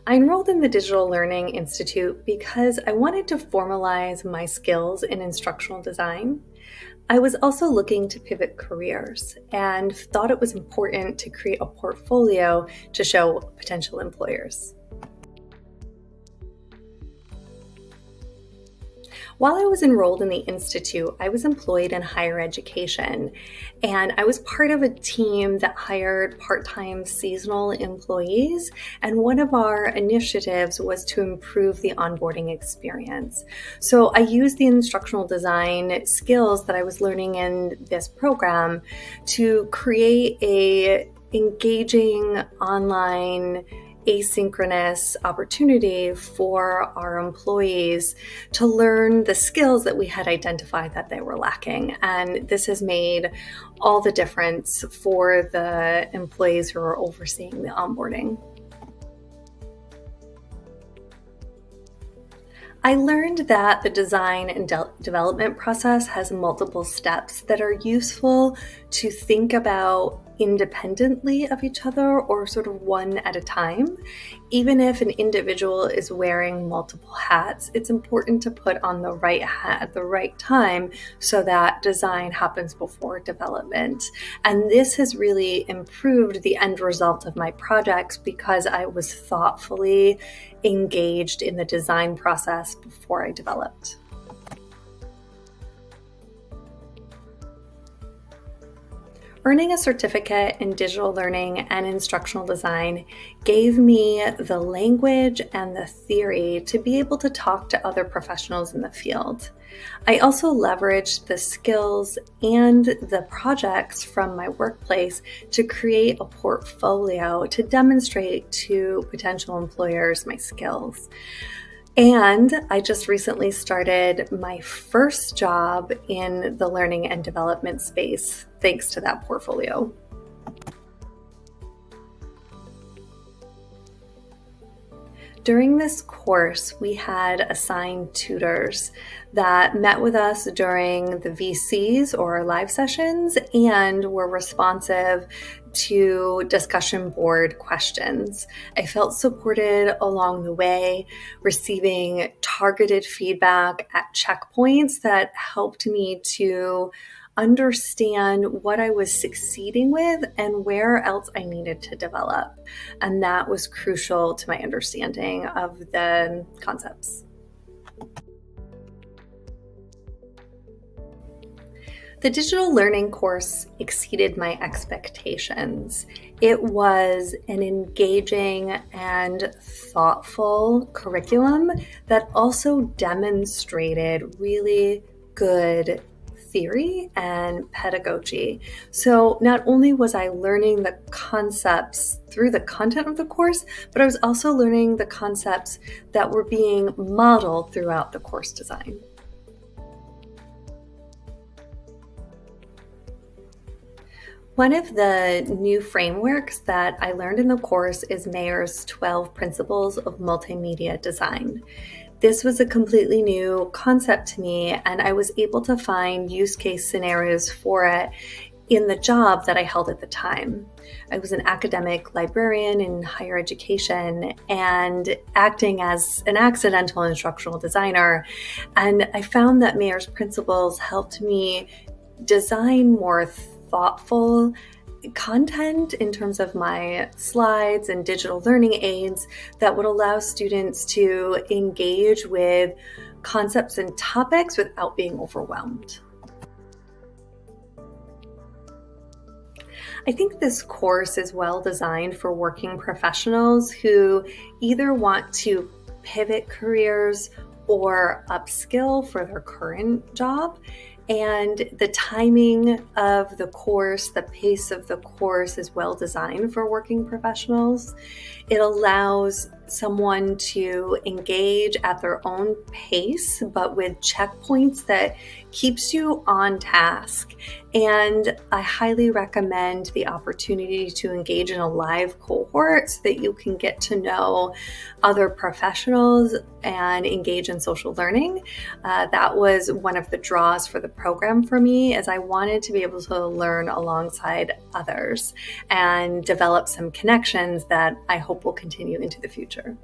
I enrolled in the Digital Learning Institute because I wanted to formalize my skills in instructional design. I was also looking to pivot careers and thought it was important to create a portfolio to show potential employers. While I was enrolled in the Institute, I was employed in higher education, and I was part of a team that hired part-time seasonal employees, and one of our initiatives was to improve the onboarding experience. So I used the instructional design skills that I was learning in this program to create a engaging online asynchronous opportunity for our employees to learn the skills that we had identified that they were lacking. And this has made all the difference for the employees who are overseeing the onboarding. I learned that the design and development process has multiple steps that are useful to think about independently of each other or sort of one at a time. Even if an individual is wearing multiple hats, it's important to put on the right hat at the right time so that design happens before development. And this has really improved the end result of my projects because I was thoughtfully engaged in the design process before I developed. Earning a certificate in digital learning and instructional design gave me the language and the theory to be able to talk to other professionals in the field. I also leveraged the skills and the projects from my workplace to create a portfolio to demonstrate to potential employers my skills. And I just recently started my first job in the learning and development space, thanks to that portfolio. During this course, we had assigned tutors that met with us during the VCs or live sessions and were responsive to discussion board questions. I felt supported along the way, receiving targeted feedback at checkpoints that helped me to understand what I was succeeding with and where else I needed to develop. And that was crucial to my understanding of the concepts. The digital learning course exceeded my expectations. It was an engaging and thoughtful curriculum that also demonstrated really good theory and pedagogy. So not only was I learning the concepts through the content of the course, but I was also learning the concepts that were being modeled throughout the course design. One of the new frameworks that I learned in the course is Mayer's 12 Principles of Multimedia Design. This was a completely new concept to me, and I was able to find use case scenarios for it in the job that I held at the time. I was an academic librarian in higher education and acting as an accidental instructional designer, and I found that Mayer's principles helped me design more thoughtful content in terms of my slides and digital learning aids that would allow students to engage with concepts and topics without being overwhelmed. I think this course is well designed for working professionals who either want to pivot careers or upskill for their current job. And the timing of the course, the pace of the course is well designed for working professionals. It allows someone to engage at their own pace, but with checkpoints that keeps you on task And I highly recommend the opportunity to engage in a live cohort so that you can get to know other professionals and engage in social learning. That was one of the draws for the program for me, as I wanted to be able to learn alongside others and develop some connections that I hope will continue into the future.